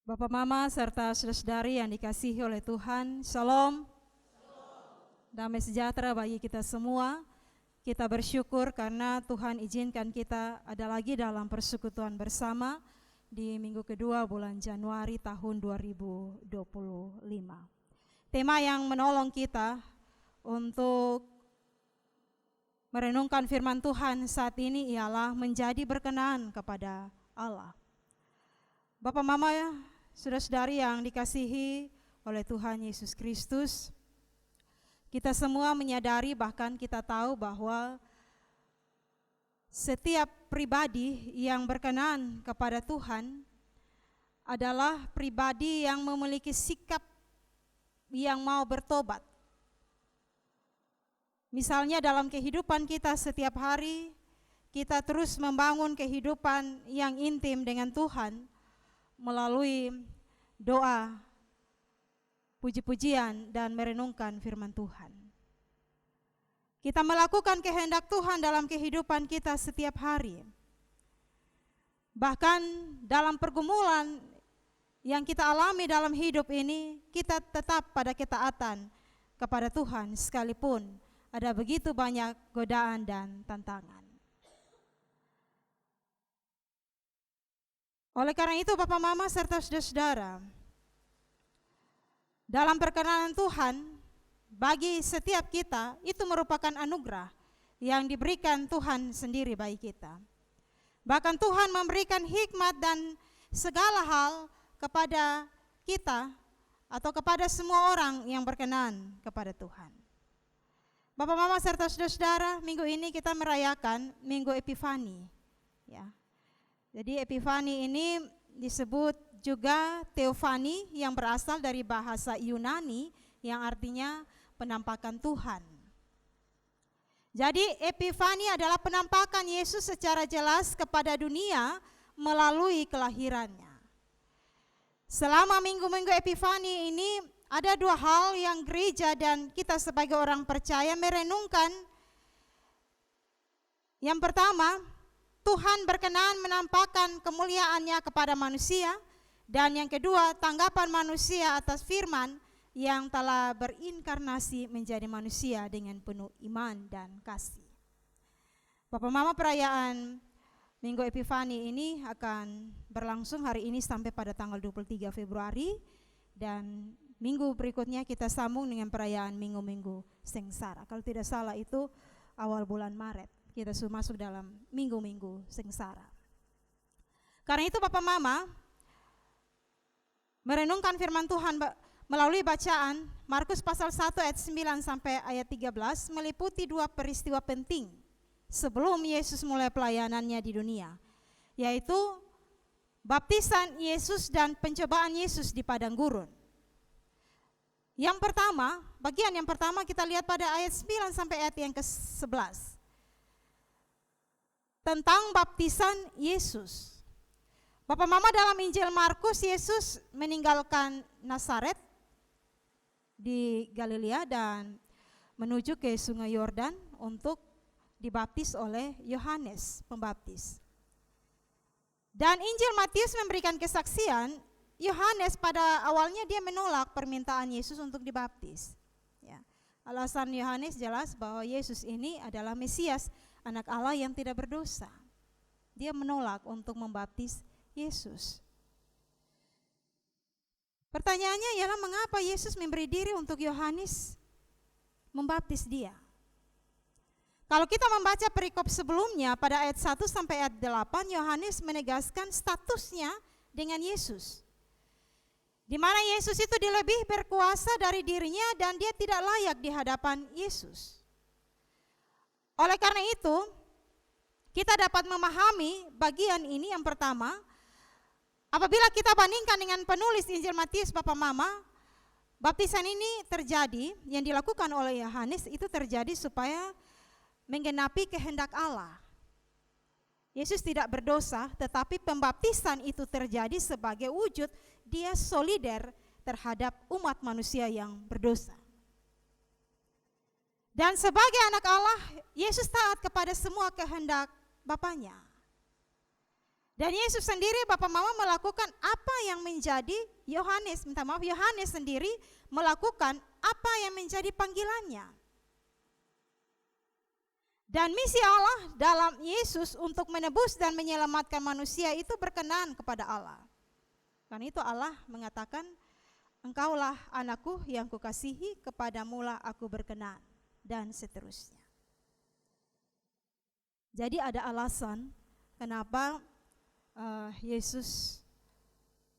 Bapak Mama serta saudara-saudari yang dikasihi oleh Tuhan, Shalom. Damai sejahtera bagi kita semua. Kita bersyukur karena Tuhan izinkan kita ada lagi dalam persekutuan bersama di minggu kedua bulan Januari tahun 2025. Tema yang menolong kita untuk merenungkan firman Tuhan saat ini ialah menjadi berkenan kepada Allah. Bapak Mama, saudara-saudari yang dikasihi oleh Tuhan Yesus Kristus, kita semua menyadari, bahkan kita tahu bahwa setiap pribadi yang berkenan kepada Tuhan adalah pribadi yang memiliki sikap yang mau bertobat. Misalnya dalam kehidupan kita setiap hari, kita terus membangun kehidupan yang intim dengan Tuhan melalui doa, puji-pujian, dan merenungkan firman Tuhan. Kita melakukan kehendak Tuhan dalam kehidupan kita setiap hari. Bahkan dalam pergumulan yang kita alami dalam hidup ini, kita tetap pada ketaatan kepada Tuhan sekalipun ada begitu banyak godaan dan tantangan. Oleh karena itu Bapak Mama serta saudara-saudara, dalam perkenanan Tuhan bagi setiap kita itu merupakan anugerah yang diberikan Tuhan sendiri bagi kita. Bahkan Tuhan memberikan hikmat dan segala hal kepada kita atau kepada semua orang yang berkenan kepada Tuhan. Bapak Mama serta saudara-saudara, minggu ini kita merayakan Minggu Epifani, ya. Jadi Epifani ini disebut juga Teofani yang berasal dari bahasa Yunani yang artinya penampakan Tuhan. Jadi Epifani adalah penampakan Yesus secara jelas kepada dunia melalui kelahirannya. Selama minggu-minggu Epifani ini ada dua hal yang gereja dan kita sebagai orang percaya merenungkan. Yang pertama, Tuhan berkenan menampakkan kemuliaannya kepada manusia, dan yang kedua, tanggapan manusia atas firman yang telah berinkarnasi menjadi manusia dengan penuh iman dan kasih. Bapak Mama, perayaan Minggu Epifani ini akan berlangsung hari ini sampai pada tanggal 23 Februari, dan minggu berikutnya kita sambung dengan perayaan Minggu-Minggu Sengsara. Kalau tidak salah itu awal bulan Maret. Kita sudah masuk dalam minggu-minggu sengsara. Karena itu Bapak Mama merenungkan firman Tuhan melalui bacaan Markus pasal 1 ayat 9 sampai ayat 13 meliputi dua peristiwa penting sebelum Yesus mulai pelayanannya di dunia, yaitu baptisan Yesus dan pencobaan Yesus di padang gurun. Yang pertama, bagian yang pertama kita lihat pada ayat 9 sampai ayat yang ke-11. Tentang baptisan Yesus. Bapak Mama, dalam Injil Markus, Yesus meninggalkan Nazaret di Galilea dan menuju ke Sungai Yordan untuk dibaptis oleh Yohanes Pembaptis. Dan Injil Matius memberikan kesaksian, Yohanes pada awalnya dia menolak permintaan Yesus untuk dibaptis. Ya. Alasan Yohanes jelas bahwa Yesus ini adalah Mesias, Anak Allah yang tidak berdosa. Dia menolak untuk membaptis Yesus. Pertanyaannya ialah mengapa Yesus memberi diri untuk Yohanes membaptis dia? Kalau kita membaca perikop sebelumnya pada ayat 1 sampai ayat 8, Yohanes menegaskan statusnya dengan Yesus. Di mana Yesus itu lebih berkuasa dari dirinya dan dia tidak layak di hadapan Yesus. Oleh karena itu, kita dapat memahami bagian ini yang pertama, apabila kita bandingkan dengan penulis Injil Matius Bapak Mama, baptisan ini terjadi, yang dilakukan oleh Yohanes itu terjadi supaya menggenapi kehendak Allah. Yesus tidak berdosa, tetapi pembaptisan itu terjadi sebagai wujud dia solider terhadap umat manusia yang berdosa. Dan sebagai anak Allah, Yesus taat kepada semua kehendak Bapanya. Dan Yesus sendiri, Bapak Mama, melakukan apa yang menjadi Yohanes sendiri melakukan apa yang menjadi panggilannya. Dan misi Allah dalam Yesus untuk menebus dan menyelamatkan manusia itu berkenan kepada Allah. Karena itu Allah mengatakan, engkaulah anakku yang kukasihi, kepadamulah aku berkenan, dan seterusnya. Jadi ada alasan kenapa Yesus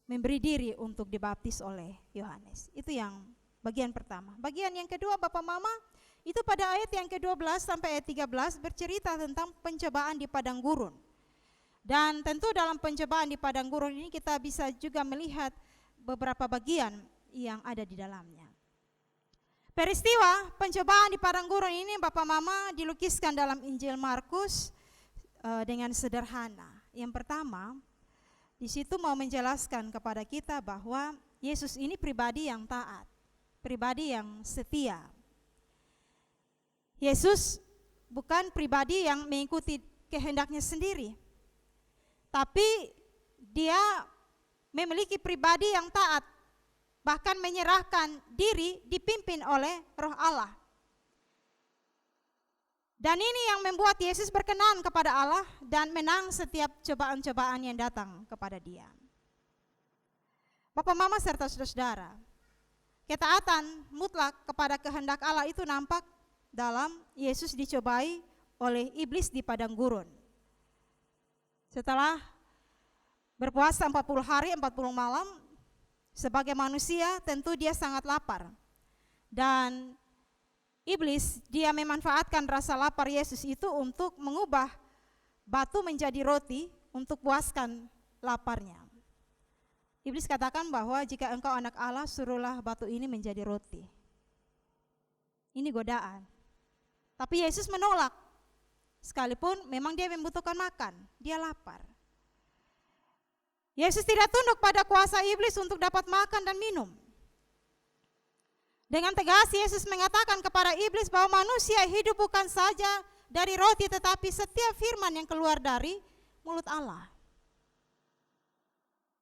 memberi diri untuk dibaptis oleh Yohanes. Itu yang bagian pertama. Bagian yang kedua, Bapak Mama, itu pada ayat yang ke-12 sampai ayat 13 bercerita tentang pencobaan di padang gurun. Dan tentu dalam pencobaan di padang gurun ini kita bisa juga melihat beberapa bagian yang ada di dalamnya. Peristiwa pencobaan di padang gurun ini, Bapak Mama, dilukiskan dalam Injil Markus dengan sederhana. Yang pertama, di situ mau menjelaskan kepada kita bahwa Yesus ini pribadi yang taat, pribadi yang setia. Yesus bukan pribadi yang mengikuti kehendaknya sendiri, tapi dia memiliki pribadi yang taat, bahkan menyerahkan diri dipimpin oleh Roh Allah. Dan ini yang membuat Yesus berkenan kepada Allah dan menang setiap cobaan-cobaan yang datang kepada dia. Bapak, Mama, serta saudara-saudara, ketaatan mutlak kepada kehendak Allah itu nampak dalam Yesus dicobai oleh iblis di padang gurun. Setelah berpuasa 40 hari 40 malam, sebagai manusia tentu dia sangat lapar. Dan iblis dia memanfaatkan rasa lapar Yesus itu untuk mengubah batu menjadi roti untuk puaskan laparnya. Iblis katakan bahwa jika engkau anak Allah, suruhlah batu ini menjadi roti. Ini godaan. Tapi Yesus menolak. Sekalipun memang dia membutuhkan makan, dia lapar. Yesus tidak tunduk pada kuasa iblis untuk dapat makan dan minum. Dengan tegas Yesus mengatakan kepada iblis bahwa manusia hidup bukan saja dari roti, tetapi setiap firman yang keluar dari mulut Allah.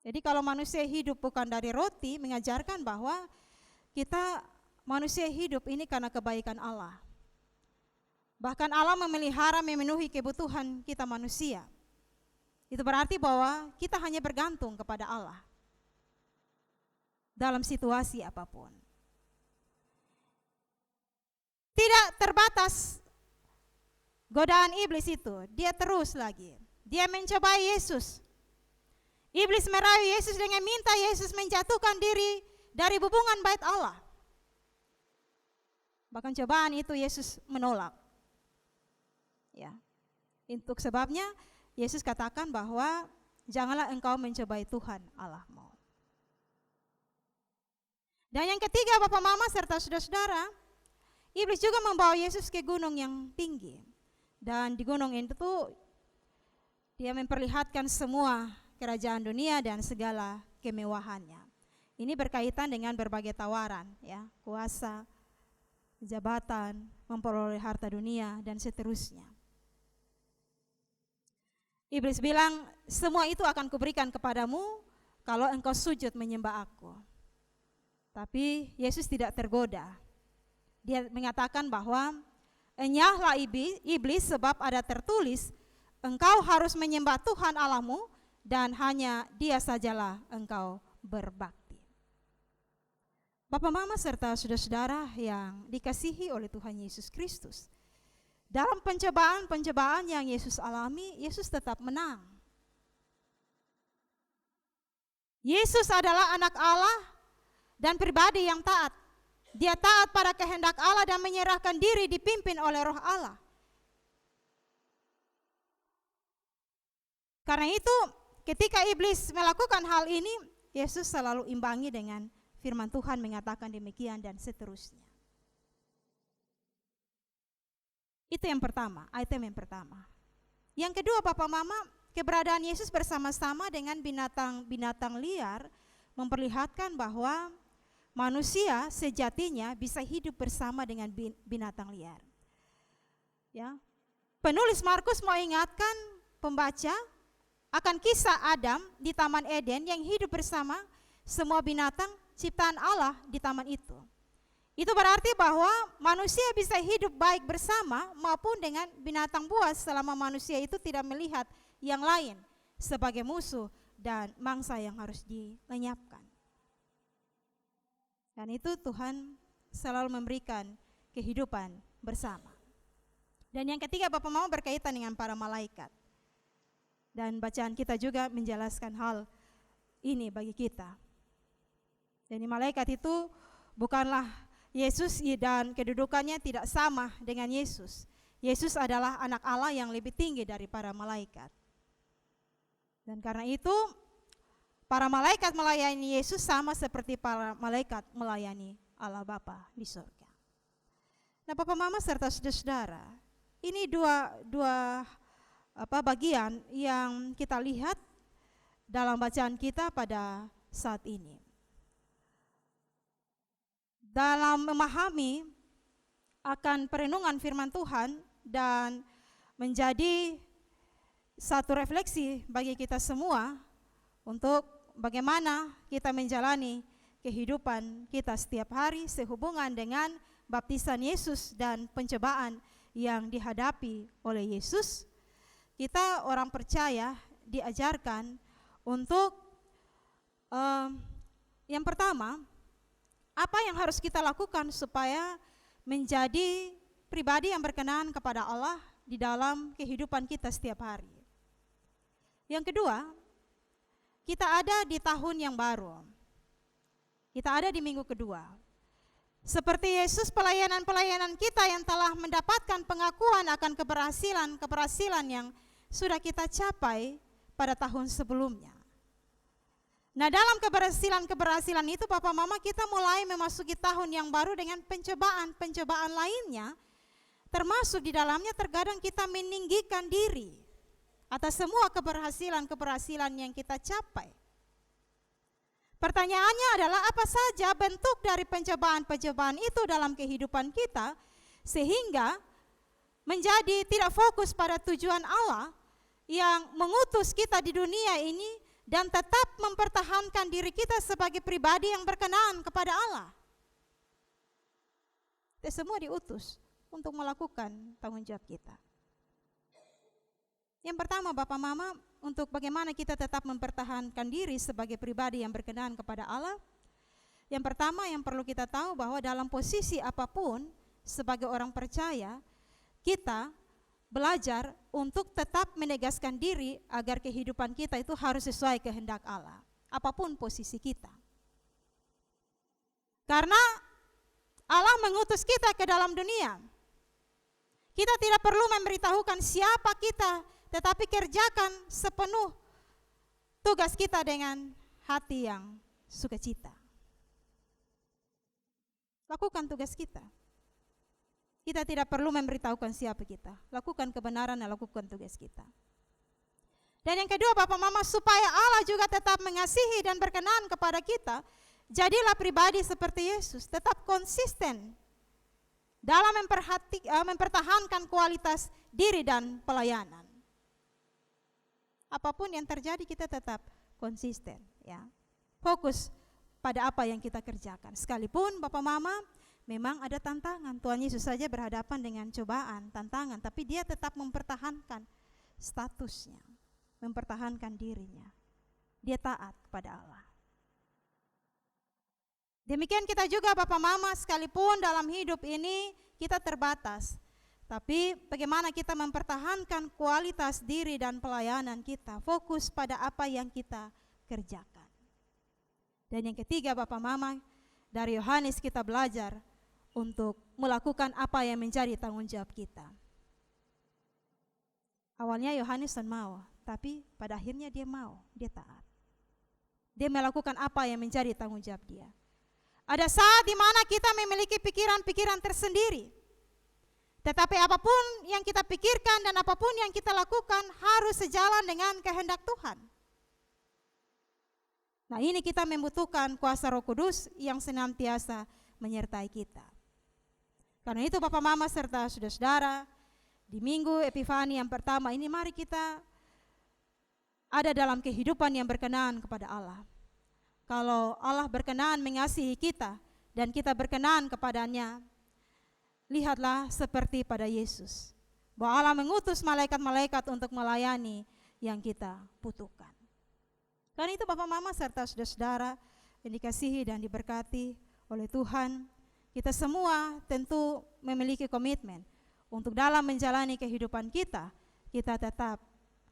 Jadi kalau manusia hidup bukan dari roti, mengajarkan bahwa kita manusia hidup ini karena kebaikan Allah. Bahkan Allah memelihara, memenuhi kebutuhan kita manusia. Itu berarti bahwa kita hanya bergantung kepada Allah dalam situasi apapun. Tidak terbatas godaan iblis itu, dia terus lagi. Dia mencobai Yesus. Iblis merayu Yesus dengan minta Yesus menjatuhkan diri dari hubungan bait Allah. Bahkan cobaan itu Yesus menolak. Ya. Untuk sebabnya Yesus katakan bahwa janganlah engkau mencobai Tuhan Allahmu. Dan yang ketiga, Bapak, Mama, serta saudara-saudara, iblis juga membawa Yesus ke gunung yang tinggi. Dan di gunung itu dia memperlihatkan semua kerajaan dunia dan segala kemewahannya. Ini berkaitan dengan berbagai tawaran, ya, kuasa, jabatan, memperoleh harta dunia, dan seterusnya. Iblis bilang, semua itu akan kuberikan kepadamu kalau engkau sujud menyembah aku. Tapi Yesus tidak tergoda. Dia mengatakan bahwa enyahlah iblis, sebab ada tertulis, engkau harus menyembah Tuhan Allahmu dan hanya Dia sajalah engkau berbakti. Bapak, Mama, serta saudara-saudara yang dikasihi oleh Tuhan Yesus Kristus, dalam pencobaan-pencobaan yang Yesus alami, Yesus tetap menang. Yesus adalah anak Allah dan pribadi yang taat. Dia taat pada kehendak Allah dan menyerahkan diri dipimpin oleh Roh Allah. Karena itu, ketika iblis melakukan hal ini, Yesus selalu imbangi dengan firman Tuhan mengatakan demikian dan seterusnya. Itu yang pertama, item yang pertama. Yang kedua, Bapak, Mama, keberadaan Yesus bersama-sama dengan binatang-binatang liar memperlihatkan bahwa manusia sejatinya bisa hidup bersama dengan binatang liar. Ya. Penulis Markus mau ingatkan pembaca akan kisah Adam di Taman Eden yang hidup bersama semua binatang ciptaan Allah di taman itu. Itu berarti bahwa manusia bisa hidup baik bersama maupun dengan binatang buas selama manusia itu tidak melihat yang lain sebagai musuh dan mangsa yang harus dilenyapkan. Dan itu Tuhan selalu memberikan kehidupan bersama. Dan yang ketiga, Bapak Mama, berkaitan dengan para malaikat. Dan bacaan kita juga menjelaskan hal ini bagi kita. Jadi malaikat itu bukanlah Yesus dan kedudukannya tidak sama dengan Yesus. Yesus adalah anak Allah yang lebih tinggi dari para malaikat. Dan karena itu para malaikat melayani Yesus sama seperti para malaikat melayani Allah Bapa di surga. Nah, Bapak Mama serta saudara-saudara, ini dua bagian yang kita lihat dalam bacaan kita pada saat ini. Dalam memahami akan perenungan firman Tuhan dan menjadi satu refleksi bagi kita semua untuk bagaimana kita menjalani kehidupan kita setiap hari sehubungan dengan baptisan Yesus dan pencobaan yang dihadapi oleh Yesus. Kita orang percaya diajarkan untuk yang pertama, apa yang harus kita lakukan supaya menjadi pribadi yang berkenan kepada Allah di dalam kehidupan kita setiap hari. Yang kedua, kita ada di tahun yang baru. Kita ada di minggu kedua. Seperti Yesus, pelayanan-pelayanan kita yang telah mendapatkan pengakuan akan keberhasilan yang sudah kita capai pada tahun sebelumnya. Nah, dalam keberhasilan itu Bapak Mama, kita mulai memasuki tahun yang baru dengan pencobaan lainnya, termasuk di dalamnya terkadang kita meninggikan diri atas semua keberhasilan yang kita capai. Pertanyaannya adalah apa saja bentuk dari pencobaan itu dalam kehidupan kita sehingga menjadi tidak fokus pada tujuan Allah yang mengutus kita di dunia ini dan tetap mempertahankan diri kita sebagai pribadi yang berkenan kepada Allah. Kita semua diutus untuk melakukan tanggung jawab kita. Yang pertama, Bapak Mama, untuk bagaimana kita tetap mempertahankan diri sebagai pribadi yang berkenan kepada Allah. Yang pertama yang perlu kita tahu bahwa dalam posisi apapun sebagai orang percaya, kita belajar untuk tetap menegaskan diri agar kehidupan kita itu harus sesuai kehendak Allah, apapun posisi kita. Karena Allah mengutus kita ke dalam dunia. Kita tidak perlu memberitahukan siapa kita, tetapi kerjakan sepenuh tugas kita dengan hati yang sukacita. Lakukan tugas kita. Kita tidak perlu memberitahukan siapa kita. Lakukan kebenaran dan lakukan tugas kita. Dan yang kedua, Bapak Mama, supaya Allah juga tetap mengasihi dan berkenan kepada kita, jadilah pribadi seperti Yesus, tetap konsisten dalam mempertahankan kualitas diri dan pelayanan. Apapun yang terjadi kita tetap konsisten, ya. Fokus pada apa yang kita kerjakan. Sekalipun Bapak Mama memang ada tantangan. Tuhan Yesus saja berhadapan dengan cobaan, tantangan, tapi dia tetap mempertahankan statusnya, mempertahankan dirinya. Dia taat kepada Allah. Demikian kita juga Bapak Mama, sekalipun dalam hidup ini kita terbatas, tapi bagaimana kita mempertahankan kualitas diri dan pelayanan kita, fokus pada apa yang kita kerjakan. Dan yang ketiga Bapak Mama, dari Yohanes kita belajar untuk melakukan apa yang menjadi tanggung jawab kita. Awalnya Yohanes tak mau, tapi pada akhirnya dia mau, dia taat. Dia melakukan apa yang menjadi tanggung jawab dia. Ada saat di mana kita memiliki pikiran-pikiran tersendiri. Tetapi apapun yang kita pikirkan dan apapun yang kita lakukan harus sejalan dengan kehendak Tuhan. Nah, ini kita membutuhkan kuasa Roh Kudus yang senantiasa menyertai kita. Karena itu Bapak Mama serta saudara-saudara, di Minggu Epifani yang pertama ini mari kita ada dalam kehidupan yang berkenan kepada Allah. Kalau Allah berkenan mengasihi kita dan kita berkenan kepadanya, lihatlah seperti pada Yesus, bahwa Allah mengutus malaikat-malaikat untuk melayani yang kita butuhkan. Karena itu Bapak Mama serta saudara-saudara yang dikasihi dan diberkati oleh Tuhan, kita semua tentu memiliki komitmen untuk dalam menjalani kehidupan kita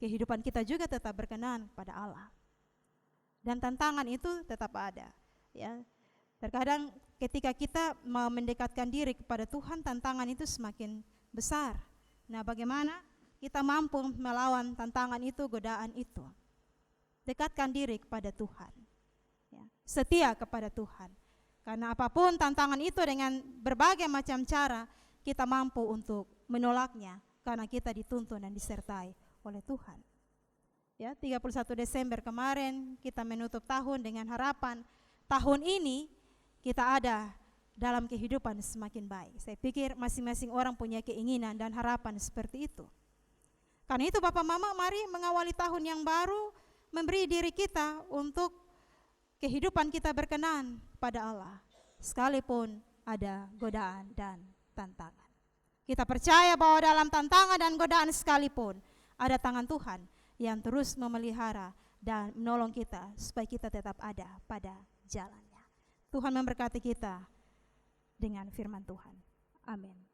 kehidupan kita juga tetap berkenan pada Allah. Dan tantangan itu tetap ada, ya. Terkadang ketika kita mau mendekatkan diri kepada Tuhan, tantangan itu semakin besar. Nah, bagaimana kita mampu melawan tantangan itu, godaan itu? Dekatkan diri kepada Tuhan, ya. Setia kepada Tuhan. Karena apapun tantangan itu, dengan berbagai macam cara kita mampu untuk menolaknya, karena kita dituntun dan disertai oleh Tuhan. Ya, 31 Desember kemarin kita menutup tahun dengan harapan tahun ini kita ada dalam kehidupan semakin baik. Saya pikir masing-masing orang punya keinginan dan harapan seperti itu. Karena itu Bapak Mama, mari mengawali tahun yang baru, memberi diri kita untuk kehidupan kita berkenan pada Allah, sekalipun ada godaan dan tantangan. Kita percaya bahwa dalam tantangan dan godaan sekalipun ada tangan Tuhan yang terus memelihara dan menolong kita supaya kita tetap ada pada jalannya. Tuhan memberkati kita dengan firman Tuhan. Amin.